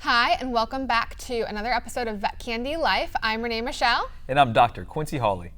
Hi, and welcome back to another episode of Vet Candy Life. I'm Renee Machel. And I'm Dr. Quincy Hawley.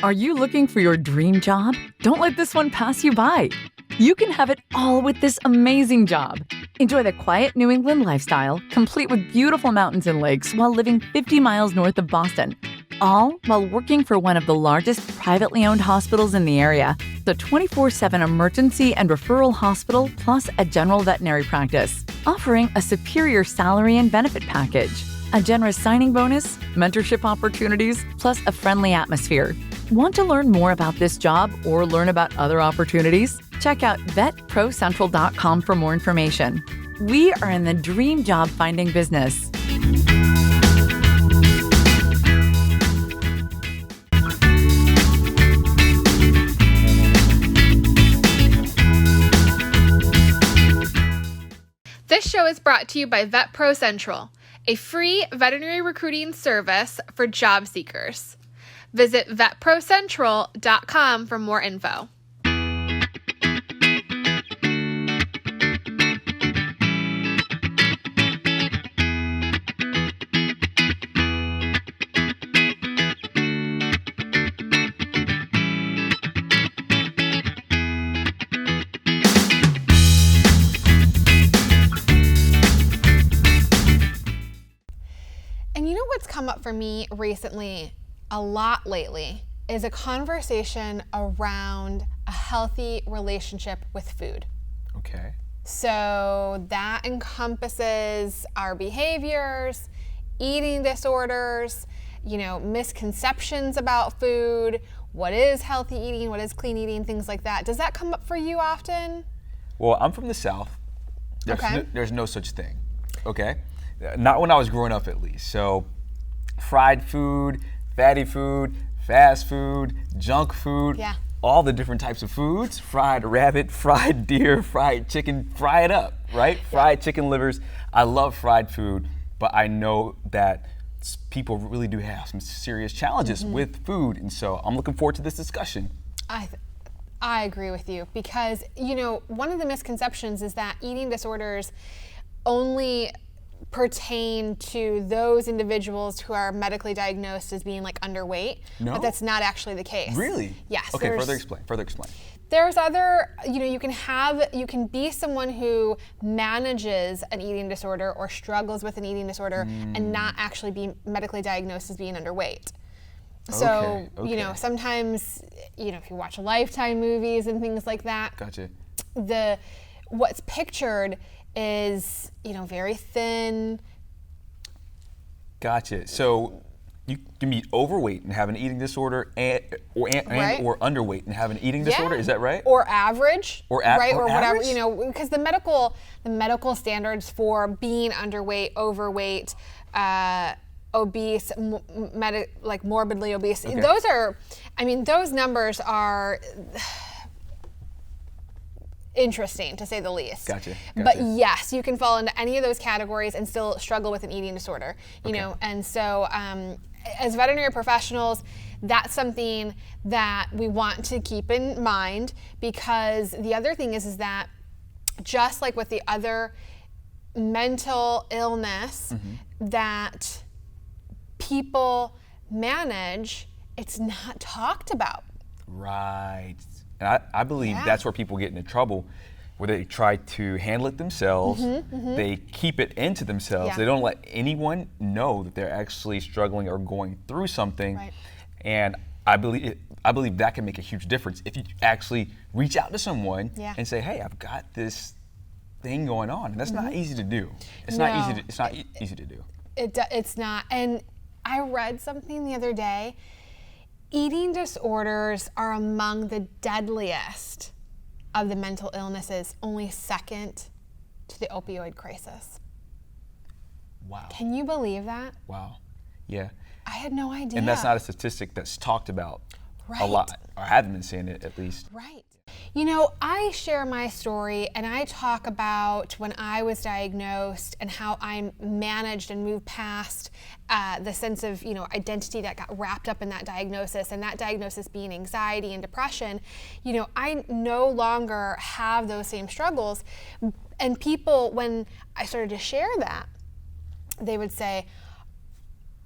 Are you looking for your dream job? Don't let this one pass you by. You can have it all with this amazing job. Enjoy the quiet New England lifestyle, complete with beautiful mountains and lakes while living 50 miles north of Boston. All while working for one of the largest privately owned hospitals in the area, the 24/7 emergency and referral hospital plus a general veterinary practice, offering a superior salary and benefit package, a generous signing bonus, mentorship opportunities, plus a friendly atmosphere. Want to learn more about this job or learn about other opportunities? Check out VetProCentral.com for more information. We are in the dream job finding business. This show is brought to you by VetProCentral, a free veterinary recruiting service for job seekers. Visit VetProCentral.com for more info. And you know what's come up for me recently, a lot lately, is a conversation around a healthy relationship with food. Okay. So that encompasses our behaviors, eating disorders, misconceptions about food, what is healthy eating, what is clean eating, things like that. Does that come up for you often? Well, I'm from the South. Okay. There's no such thing, okay? Not when I was growing up, at least. So fried food, fatty food, fast food, junk food, all the different types of foods, fried rabbit, fried deer, fried chicken, fry it up, right? Fried chicken livers. I love fried food, but I know that people really do have some serious challenges with food, and so I'm looking forward to this discussion. I agree with you because, one of the misconceptions is that eating disorders only pertain to those individuals who are medically diagnosed as being underweight, but that's not actually the case. Really? Yes. Okay, further explain. There's other, you can be someone who manages an eating disorder or struggles with an eating disorder and not actually be medically diagnosed as being underweight. So, Okay. sometimes, if you watch Lifetime movies and things like that, Gotcha. what's pictured is, very thin. Gotcha. So you can be overweight and have an eating disorder or underweight and have an eating disorder, is that right? Or average, right? Or whatever, average? Because the medical standards for being underweight, overweight, obese, morbidly obese, those numbers are interesting, to say the least. Gotcha. But yes, you can fall into any of those categories and still struggle with an eating disorder, and so as veterinary professionals, that's something that we want to keep in mind, because the other thing is that just like with the other mental illness that people manage, it's not talked about. Right. And I believe that's where people get into trouble, where they try to handle it themselves. They keep it into themselves. They don't let anyone know that they're actually struggling or going through something. Right. And I believe that can make a huge difference if you actually reach out to someone and say, "Hey, I've got this thing going on," and that's not easy to do. It's not easy to do. It's not. And I read something the other day. Eating disorders are among the deadliest of the mental illnesses, only second to the opioid crisis. Wow. Can you believe that? Wow. Yeah. I had no idea. And that's not a statistic that's talked about a lot, or haven't been seeing it at least. Right. You know, I share my story and I talk about when I was diagnosed and how I managed and moved past the sense of, you know, identity that got wrapped up in that diagnosis, and that diagnosis being anxiety and depression. You know, I no longer have those same struggles. And people, when I started to share that, they would say,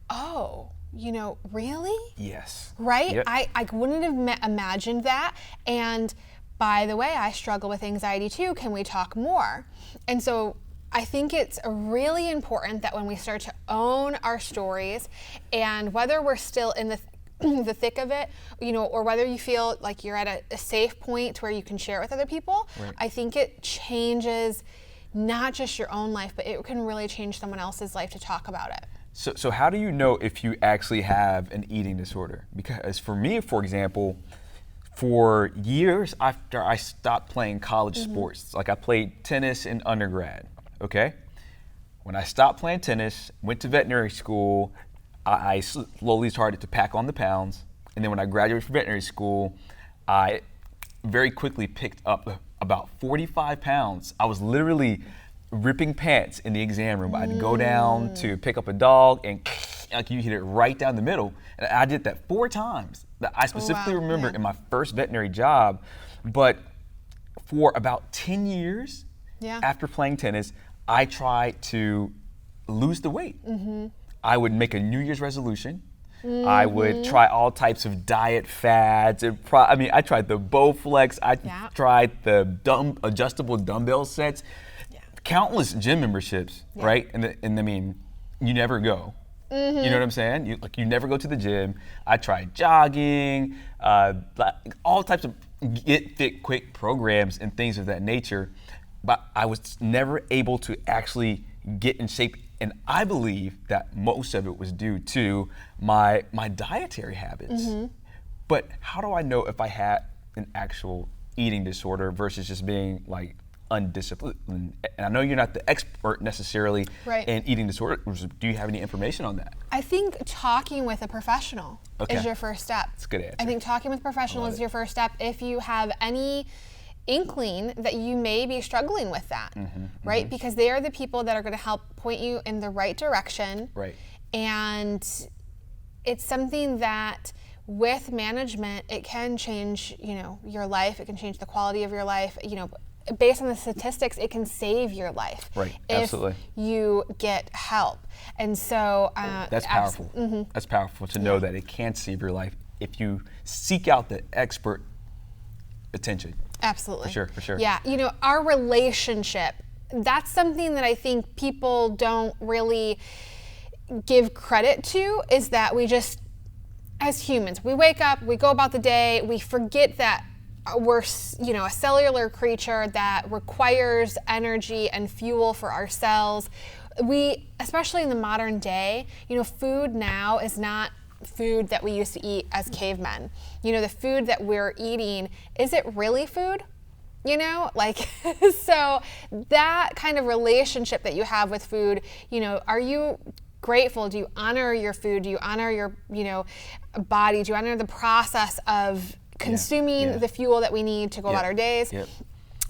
oh, you know, really? Yes. Right? Yep. I wouldn't have imagined that. And by the way, I struggle with anxiety too. Can we talk more? And so I think it's really important that when we start to own our stories, and whether we're still in the thick of it, you know, or whether you feel like you're at a safe point where you can share it with other people, right. I think it changes not just your own life, but it can really change someone else's life to talk about it. So how do you know if you actually have an eating disorder? Because for me, for example, for years after I stopped playing college sports, like I played tennis in undergrad, okay? When I stopped playing tennis, went to veterinary school, I slowly started to pack on the pounds. And then when I graduated from veterinary school, I very quickly picked up about 45 pounds. I was literally ripping pants in the exam room. I'd go down to pick up a dog and like you hit it right down the middle. And I did that 4 times. That I specifically remember in my first veterinary job. But for about 10 years after playing tennis, I tried to lose the weight. I would make a New Year's resolution. I would try all types of diet fads. I tried the Bowflex. I tried the adjustable dumbbell sets. Countless gym memberships, right? And I mean, you never go. You know what I'm saying? You never go to the gym. I tried jogging, all types of get fit quick programs and things of that nature, but I was never able to actually get in shape. And I believe that most of it was due to my dietary habits. But how do I know if I had an actual eating disorder versus just being like undisciplined? And I know you're not the expert necessarily in eating disorders. Do you have any information on that? I think talking with a professional is your first step. That's a good answer. I think talking with a professional is your first step. If you have any inkling that you may be struggling with that, right? Because they are the people that are going to help point you in the right direction. Right. And it's something that with management, it can change, you know, your life. It can change the quality of your life. You know, based on the statistics, it can save your life. Right. If Absolutely. you get help. And so that's powerful. That's powerful to know that it can save your life if you seek out the expert attention. Absolutely. For sure. Yeah, you know, our relationship, that's something that I think people don't really give credit to, is that we just, as humans, we wake up, we go about the day, we forget that we're, you know, a cellular creature that requires energy and fuel for our cells. We, especially in the modern day, you know, food now is not food that we used to eat as cavemen. You know, the food that we're eating, is it really food? You know, like, so that kind of relationship that you have with food, you know, are you grateful? Do you honor your food? Do you honor your, you know, body? Do you honor the process of consuming the fuel that we need to go about our days?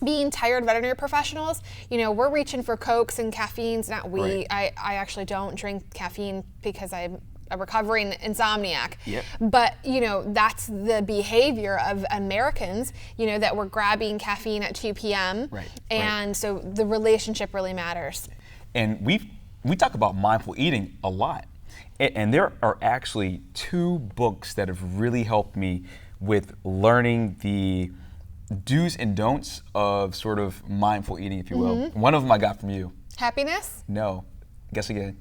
Being tired veterinary professionals, you know, we're reaching for Cokes and caffeines, not we. I actually don't drink caffeine because I'm a recovering insomniac. But, you know, that's the behavior of Americans, you know, that we're grabbing caffeine at 2 p.m. And so the relationship really matters. And we talk about mindful eating a lot. And there are actually 2 books that have really helped me with learning the do's and don'ts of sort of mindful eating, if you will. One of them I got from you. Happiness? No. Guess again.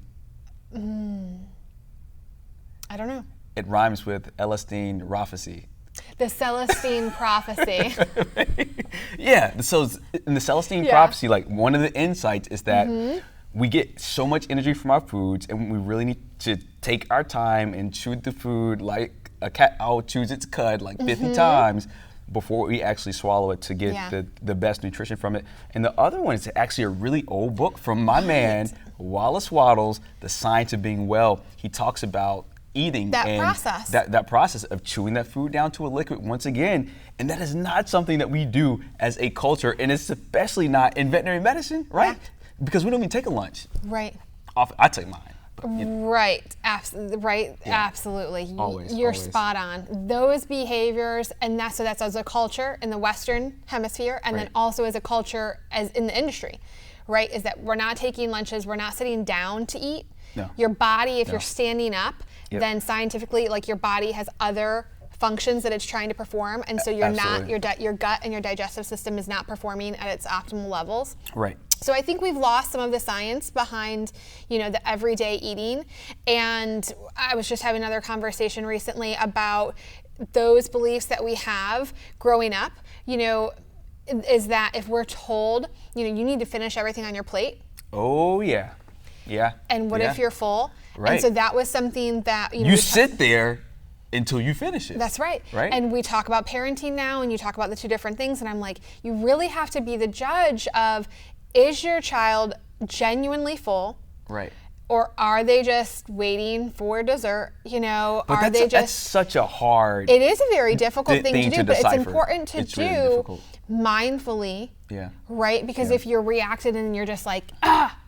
I don't know. It rhymes with Celestine Prophecy. The Celestine Prophecy. Yeah, so in the Celestine Prophecy, like one of the insights is that we get so much energy from our foods, and we really need to take our time and chew the food like a cat chews its cud like 50 times before we actually swallow it to get the best nutrition from it. And the other one is actually a really old book from my man, Wallace Wattles, The Science of Being Well. He talks about eating. That and process. That process of chewing that food down to a liquid once again. And that is not something that we do as a culture, and it's especially not in veterinary medicine, right? Yeah. Because we don't even take a lunch. Right. I take mine. But, Right, absolutely. Always, You're always. spot on. Those behaviors, and that's as a culture in the Western Hemisphere, and then also as a culture as in the industry, right? Is that we're not taking lunches, we're not sitting down to eat. No. Your body, if you're standing up, Yep. then scientifically, like your body has other functions that it's trying to perform, and so you're Absolutely. not your gut and your digestive system is not performing at its optimal levels. Right. So I think we've lost some of the science behind, the everyday eating. And I was just having another conversation recently about those beliefs that we have growing up, is that if we're told, you need to finish everything on your plate. Oh, yeah. Yeah. And what if you're full? Right. And so that was something that, You sit there until you finish it. That's right. Right. And we talk about parenting now, and you talk about the two different things, and I'm like, you really have to be the judge of, is your child genuinely full? Right. Or are they just waiting for dessert? But that's such a hard. It is a very difficult thing to do, but decipher. it's important to It's do really difficult. mindfully. Yeah. Right? Because Yeah. if you're reacting and you're just like,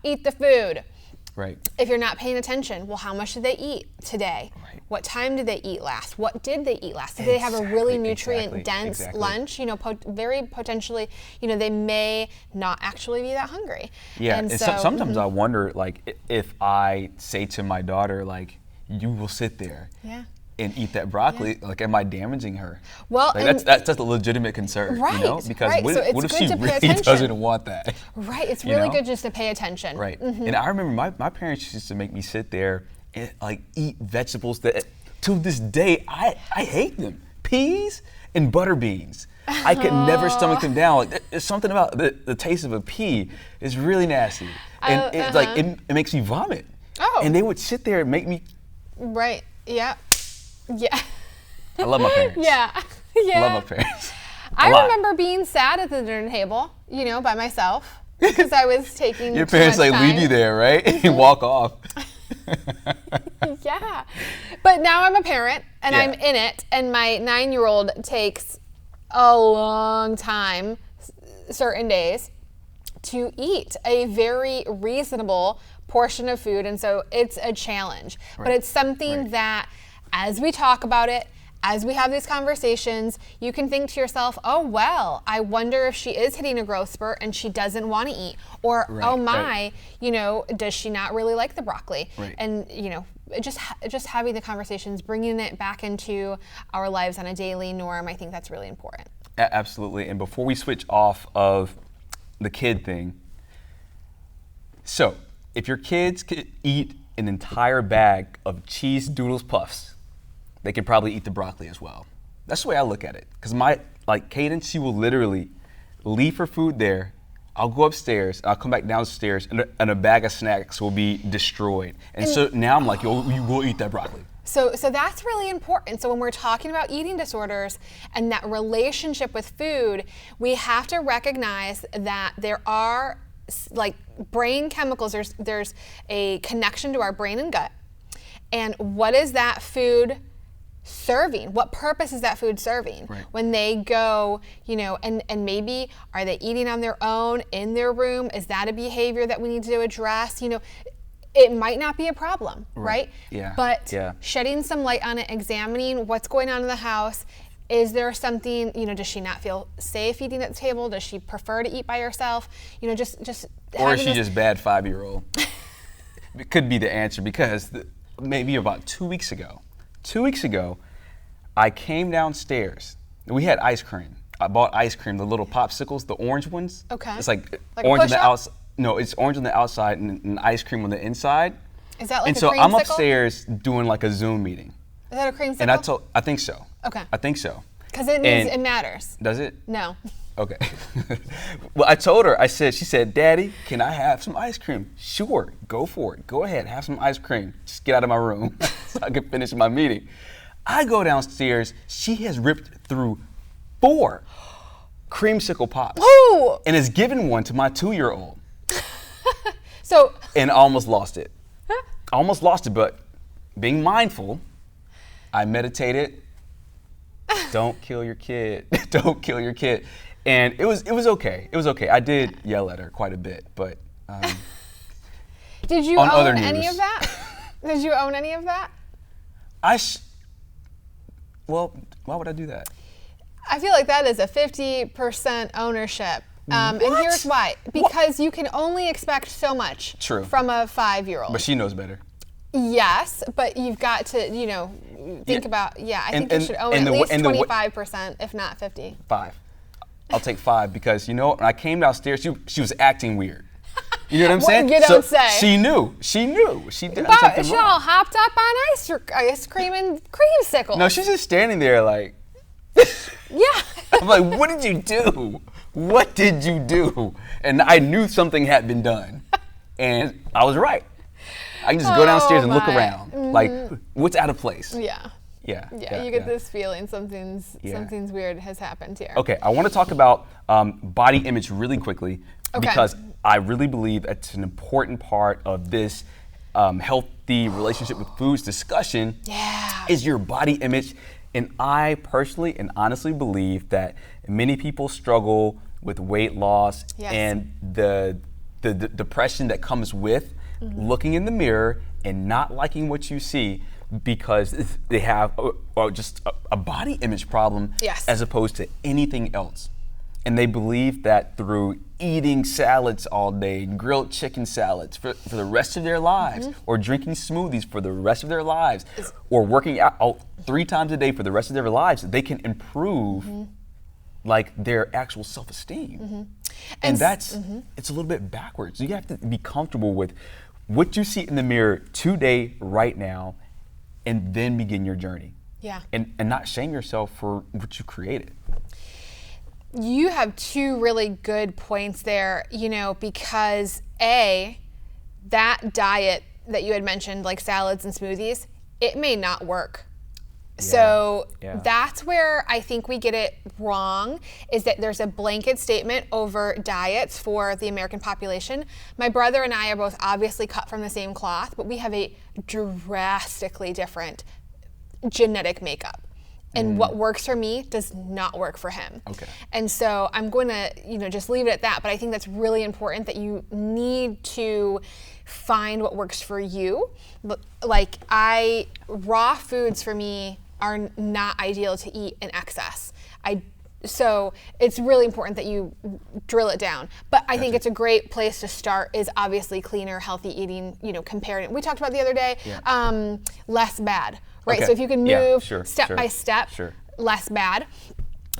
eat the food. Right. If you're not paying attention, well, how much did they eat today? Right. What time did they eat last? What did they eat last? Did they have a really nutrient-dense exactly. lunch? Very potentially, they may not actually be that hungry. Yeah, And and so, sometimes I wonder, like, if I say to my daughter, like, you will sit there and eat that broccoli, like, am I damaging her? Well, like, that's a legitimate concern, Right, Because right. So it's what if good she to pay really attention. doesn't want that? Right, it's You really know? good just to pay attention. Right. And I remember my parents used to make me sit there and like eat vegetables that to this day I hate them. Peas and butter beans. I could never stomach them down. Like, there's something about the taste of a pea is really nasty. And it's like it makes me vomit. Oh. And they would sit there and make me. Right, yeah. Yeah. I love my parents. Yeah. I love my parents. I lot. remember being sad at the dinner table, by myself, because I was taking Your too parents much like leave you time. there, right? And walk off. Yeah. But now I'm a parent and Yeah. I'm in it, and my 9-year-old takes a long time, certain days, to eat a very reasonable portion of food, and so it's a challenge. But it's something that, as we talk about it, as we have these conversations, you can think to yourself, oh, well, I wonder if she is hitting a growth spurt and she doesn't want to eat. Or, oh my, does she not really like the broccoli? Right. And, just having the conversations, bringing it back into our lives on a daily norm, I think that's really important. Absolutely. And before we switch off of the kid thing, so if your kids could eat an entire bag of cheese doodles puffs, they could probably eat the broccoli as well. That's the way I look at it. Because Kaden, she will literally leave her food there. I'll go upstairs, I'll come back downstairs, and a bag of snacks will be destroyed. And so now I'm like, yo, you will eat that broccoli. So that's really important. So when we're talking about eating disorders and that relationship with food, we have to recognize that there are brain chemicals. There's a connection to our brain and gut. And what is that food serving? What purpose is that food serving? Right. When they go, and maybe are they eating on their own in their room? Is that a behavior that we need to address? It might not be a problem, right? Yeah. But Yeah. shedding some light on it, examining what's going on in the house. Is there something, does she not feel safe eating at the table? Does she prefer to eat by herself? Just Or is she just bad 5-year-old? It could be the answer, because maybe about 2 weeks ago, I came downstairs. We had ice cream. I bought ice cream, the little popsicles, the orange ones. Okay. It's like a orange on the push-up? outside. No, it's orange on the outside and ice cream on the inside. Is that like and a so creamsicle? I'm upstairs doing like a Zoom meeting. Is that a creamsicle? And I think so. Okay. I think so. Because it matters. Does it? No. Okay. Well, I told her, she said, Daddy, can I have some ice cream? Sure, go for it. Go ahead, have some ice cream. Just get out of my room so I can finish my meeting. I go downstairs, she has ripped through 4 creamsicle pops. Ooh! And has given one to my 2-year-old. So. And almost lost it. Almost lost it, but being mindful, I meditated. Don't kill your kid. Don't kill your kid. And it was okay. It was okay. I did yell at her quite a bit, but did you own any of that? Did you own any of that? Well, why would I do that? I feel like that is a 50% ownership. And here's why. Because you can only expect so much from a 5-year-old. But she knows better. Yes, but you've got to, think about, I think you should own at least 25%, if not 50. 5. I'll take 5 because, when I came downstairs, she was acting weird. You know what I'm saying? You don't say. She knew. She did something wrong. She all hopped up on ice cream and creamsicles. No, she's just standing there like. Yeah. I'm like, what did you do? What did you do? And I knew something had been done. And I was right. I can just go downstairs and look around. Like, what's out of place? Yeah. Yeah. You get this feeling something's weird has happened here. Okay, I want to talk about body image really quickly because I really believe it's an important part of this healthy relationship with foods discussion is your body image. And I personally and honestly believe that many people struggle with weight loss and the depression that comes with looking in the mirror and not liking what you see because they have just a body image problem as opposed to anything else. And they believe that through eating salads all day, grilled chicken salads for the rest of their lives, or drinking smoothies for the rest of their lives, or working out 3 times a day for the rest of their lives, they can improve like their actual self-esteem. And that's, it's a little bit backwards. You have to be comfortable with what you see in the mirror today, right now, and then begin your journey. Yeah. And not shame yourself for what you created. You have 2 really good points there, because that diet that you had mentioned, like salads and smoothies, it may not work. So that's where I think we get it wrong, is that there's a blanket statement over diets for the American population. My brother and I are both obviously cut from the same cloth, but we have a drastically different genetic makeup. And what works for me does not work for him. Okay. And so I'm going to, just leave it at that. But I think that's really important that you need to find what works for you. Like raw foods for me are not ideal to eat in excess. So it's really important that you drill it down. But I think it's a great place to start is obviously cleaner, healthy eating, compared. We talked about the other day, less bad. Right, so if you can move step by step, less bad.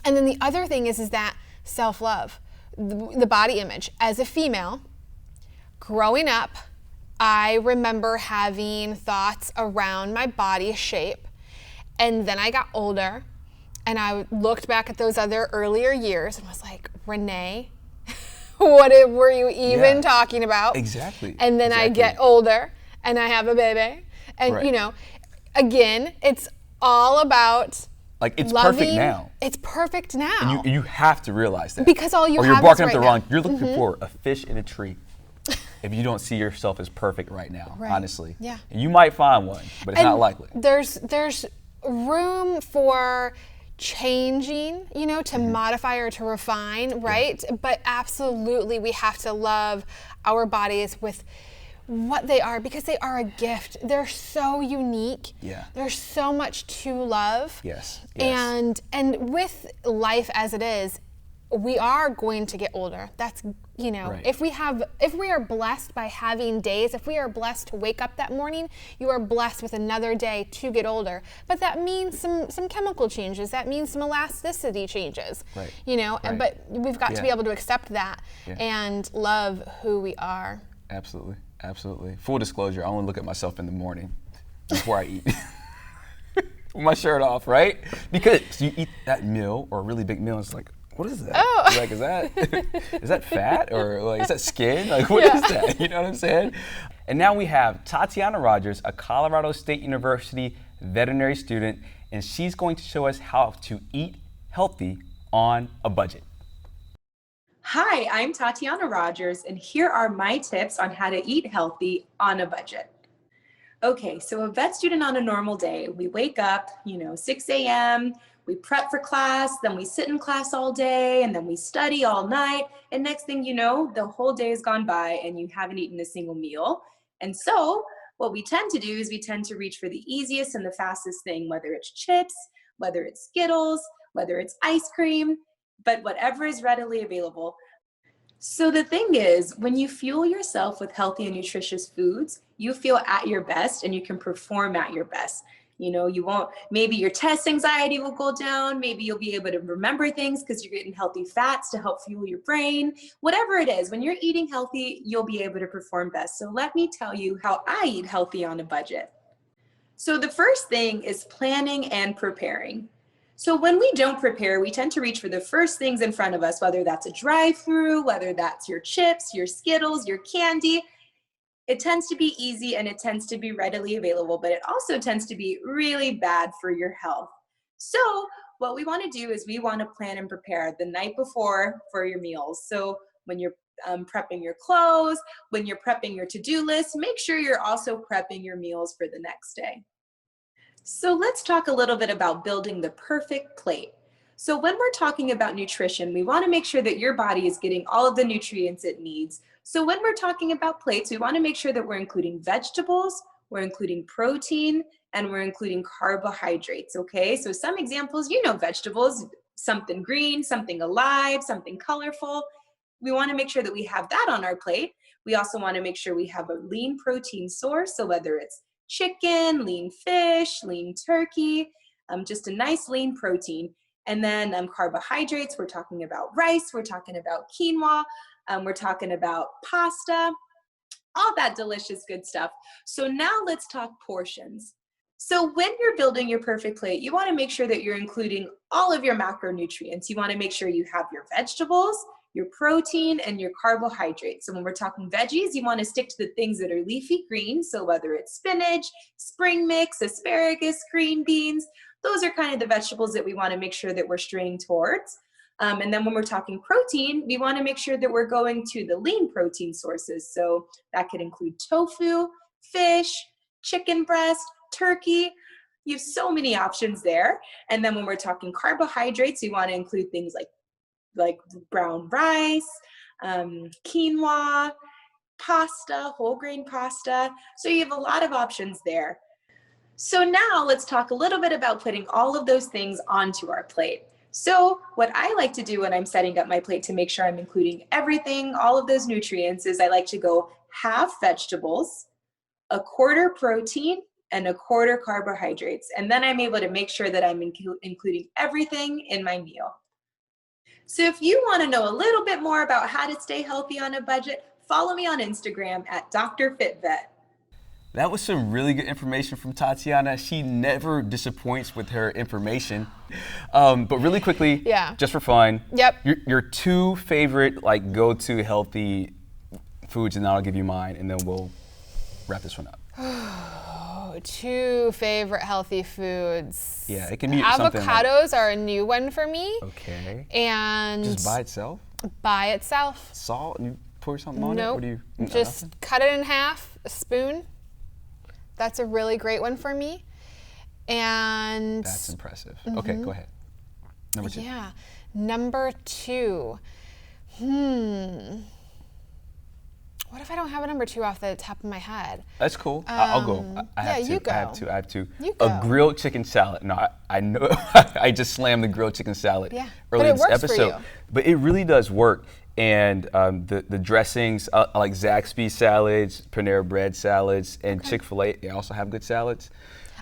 And then the other thing is that self-love, the body image. As a female, growing up, I remember having thoughts around my body shape. And then I got older, and I looked back at those other earlier years and was like, Renee, what were you even talking about? Exactly. And then I get older, and I have a baby. And, again, it's all about it's loving. Perfect now. It's perfect now. And you have to realize that. Because all you have is right now. Or you're barking up the wrong. Now. You're looking for a fish in a tree if you don't see yourself as perfect right now, honestly. Yeah. And you might find one, but it's not likely. There's room for changing, to modify or to refine, right? But absolutely, we have to love our bodies with what they are, because they are a gift. They're so unique. Yeah. There's so much to love. Yes. And with life as it is, we are going to get older. That's, if we are blessed by having days, if we are blessed to wake up that morning, you are blessed with another day to get older. But that means some chemical changes. That means some elasticity changes. Right. But we've got to be able to accept that and love who we are. Absolutely. Absolutely. Full disclosure, I only look at myself in the morning before I eat. With my shirt off, right? Because you eat that meal or a really big meal, it's like, what is that? Oh. Like, is that fat or is that skin? Like, what is that? You know what I'm saying? And now we have Tatiana Rogers, a Colorado State University veterinary student, and she's going to show us how to eat healthy on a budget. Hi, I'm Tatiana Rogers, and here are my tips on how to eat healthy on a budget. Okay, so a vet student on a normal day, we wake up, 6 a.m., we prep for class, then we sit in class all day, and then we study all night. And next thing you know, the whole day has gone by and you haven't eaten a single meal. And so what we tend to do is we tend to reach for the easiest and the fastest thing, whether it's chips, whether it's Skittles, whether it's ice cream, but whatever is readily available. So the thing is, when you fuel yourself with healthy and nutritious foods, you feel at your best and you can perform at your best. You won't, maybe your test anxiety will go down. Maybe you'll be able to remember things because you're getting healthy fats to help fuel your brain. Whatever it is, when you're eating healthy, you'll be able to perform best. So let me tell you how I eat healthy on a budget. So the first thing is planning and preparing. So when we don't prepare, we tend to reach for the first things in front of us, whether that's a drive-through, whether that's your chips, your Skittles, your candy. It tends to be easy and it tends to be readily available, but it also tends to be really bad for your health. So what we want to do is we want to plan and prepare the night before for your meals. So when you're prepping your clothes, when you're prepping your to-do list, make sure you're also prepping your meals for the next day. So let's talk a little bit about building the perfect plate. So when we're talking about nutrition, we want to make sure that your body is getting all of the nutrients it needs. So when we're talking about plates, we want to make sure that we're including vegetables, we're including protein, and we're including carbohydrates, okay? So some examples, vegetables, something green, something alive, something colorful. We want to make sure that we have that on our plate. We also want to make sure we have a lean protein source, so whether it's chicken, lean fish, lean turkey, just a nice lean protein. And then carbohydrates, we're talking about rice, we're talking about quinoa, we're talking about pasta, all that delicious good stuff. So now let's talk portions. So when you're building your perfect plate, you want to make sure that you're including all of your macronutrients. You want to make sure you have your vegetables, your protein, and your carbohydrates. So when we're talking veggies, you want to stick to the things that are leafy green. So whether it's spinach, spring mix, asparagus, green beans, those are kind of the vegetables that we want to make sure that we're straying towards. And then when we're talking protein, we want to make sure that we're going to the lean protein sources. So that could include tofu, fish, chicken breast, turkey. You have so many options there. And then when we're talking carbohydrates, you want to include things like brown rice, quinoa, pasta, whole grain pasta. So you have a lot of options there. So now let's talk a little bit about putting all of those things onto our plate. So what I like to do when I'm setting up my plate to make sure I'm including everything, all of those nutrients, is I like to go half vegetables, a quarter protein, and a quarter carbohydrates. And then I'm able to make sure that I'm including everything in my meal. So if you want to know a little bit more about how to stay healthy on a budget, follow me on Instagram at Dr. FitVet. That was some really good information from Tatiana. She never disappoints with her information. But really quickly, just for fun, your two favorite go-to healthy foods, and then I'll give you mine, and then we'll wrap this one up. Two favorite healthy foods. Yeah, it can be avocados are a new one for me. Okay. And just by itself? By itself. Salt and you pour something on it? Nope. What do you? Just cut it in half, a spoon. That's a really great one for me. And that's impressive. Okay, go ahead. Number two. Yeah. Number two. What if I don't have a number two off the top of my head? That's cool. I'll go. I have you go. I have two. You go. A grilled chicken salad. No, I know. I just slammed the grilled chicken salad earlier this episode. For you. But it really does work. And the dressings, I like Zaxby's salads, Panera Bread salads, and Chick-fil-A. They also have good salads.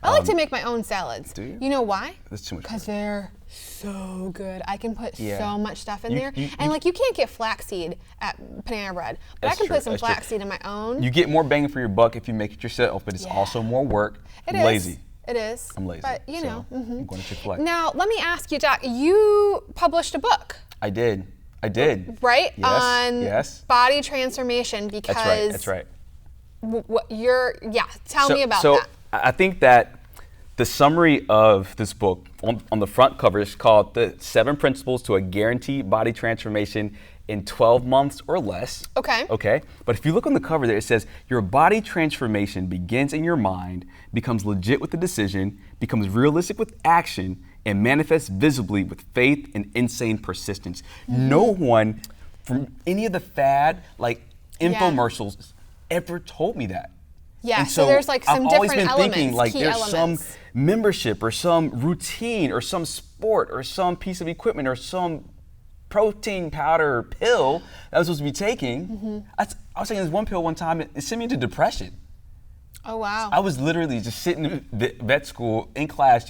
I like to make my own salads. Do you? You know why? That's too much. Because they're so good. I can put so much stuff in there. You and you can't get flaxseed at Panera Bread. But I can put some flaxseed in my own. You get more bang for your buck if you make it yourself, but it's also more work. It I'm is. lazy. It is. I'm lazy. But I'm going to Chick-fil-A. Now, let me ask you, Doc, you published a book. I did. Right? Yes. On body transformation because That's right. Tell me about that. So I think that the summary of this book on the front cover is called The 7 Principles to a Guaranteed Body Transformation in 12 months or less. Okay. Okay. But if you look on the cover there, it says your body transformation begins in your mind, becomes legit with the decision, becomes realistic with action, and manifests visibly with faith and insane persistence. No one from any of the fad, like infomercials, ever told me that. Yeah, And so there's like some I've always different been elements, thinking like key there's elements. some membership or some routine or some sport or some piece of equipment or some protein powder or pill that I was supposed to be taking. I was taking this one pill one time, it sent me into depression. Oh, wow. I was literally just sitting in vet school in class,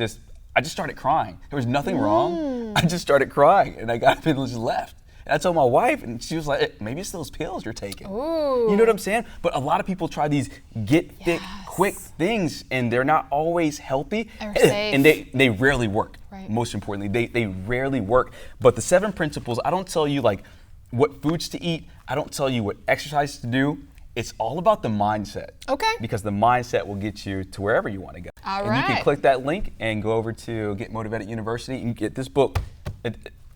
I just started crying. There was nothing wrong. I just started crying and I got up and just left. And I told my wife, and she was like, maybe it's those pills you're taking. Ooh. You know what I'm saying? But a lot of people try these get fit quick things, and they're not always healthy. Or safe. And they rarely work. Right. Most importantly, they rarely work. But the 7 principles, I don't tell you like what foods to eat. I don't tell you what exercise to do. It's all about the mindset. Okay. Because the mindset will get you to wherever you want to go. All and you can right. click that link and go over to Get Motivated University and get this book,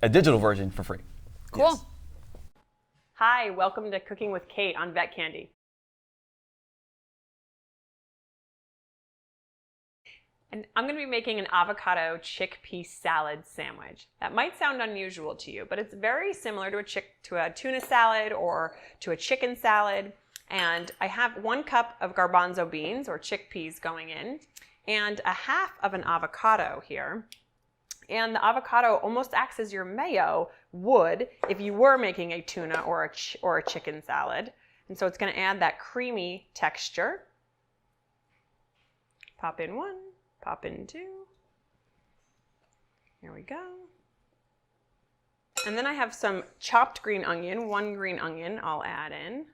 a digital version for free. Cool. Yes. Hi, welcome to Cooking with Kate on Vet Candy. And I'm going to be making an avocado chickpea salad sandwich. That might sound unusual to you, but it's very similar to a tuna salad or to a chicken salad. And I have 1 cup of garbanzo beans or chickpeas going in and a half of an avocado here. And the avocado almost acts as your mayo would if you were making a tuna or a chicken salad. And so it's going to add that creamy texture. Pop in 1, pop in 2. Here we go. And then I have some chopped green onion, 1 green onion I'll add in.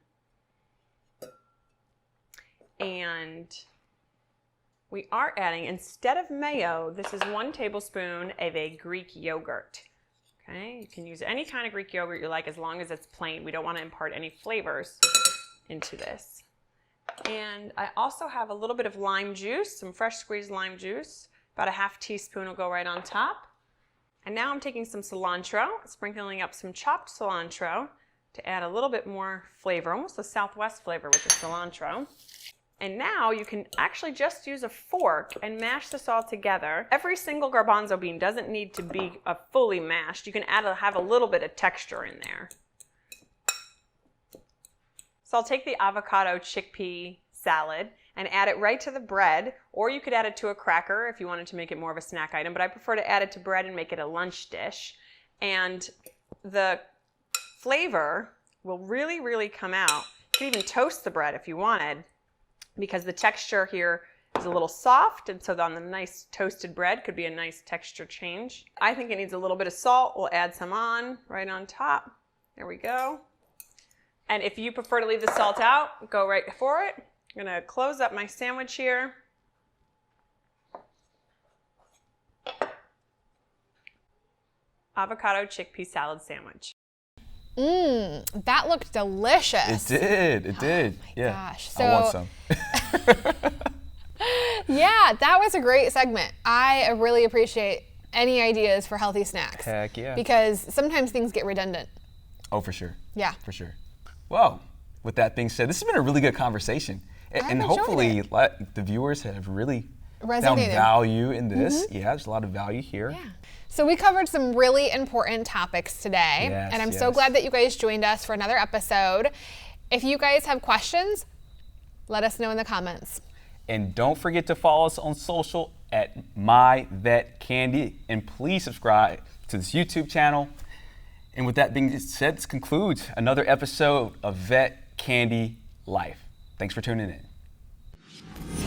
And we are adding, instead of mayo, this is 1 tablespoon of a Greek yogurt. Okay, you can use any kind of Greek yogurt you like as long as it's plain. We don't want to impart any flavors into this. And I also have a little bit of lime juice, some fresh squeezed lime juice. About a half teaspoon will go right on top. And now I'm taking some cilantro, sprinkling up some chopped cilantro to add a little bit more flavor, almost a Southwest flavor with the cilantro. And now you can actually just use a fork and mash this all together. Every single garbanzo bean doesn't need to be fully mashed. You can have a little bit of texture in there. So I'll take the avocado chickpea salad and add it right to the bread, or you could add it to a cracker if you wanted to make it more of a snack item, but I prefer to add it to bread and make it a lunch dish. And the flavor will really, really come out. You can even toast the bread if you wanted, because the texture here is a little soft, and so on the nice toasted bread could be a nice texture change. I think it needs a little bit of salt. We'll add some on, right on top. There we go. And if you prefer to leave the salt out, go right for it. I'm gonna close up my sandwich here. Avocado chickpea salad sandwich. That looked delicious. It did. Oh my Yeah. gosh. I want some. Yeah, that was a great segment. I really appreciate any ideas for healthy snacks. Heck yeah. Because sometimes things get redundant. Oh, for sure. Yeah. For sure. Well, with that being said, this has been a really good conversation. And enjoyed hopefully it. the viewers have really found Resonated. value in this. Yeah, there's a lot of value here. Yeah. So we covered some really important topics today. Yes, and I'm so yes. glad that you guys joined us for another episode. If you guys have questions, let us know in the comments. And don't forget to follow us on social at MyVetCandy. And please subscribe to this YouTube channel. And with that being said, this concludes another episode of Vet Candy Life. Thanks for tuning in.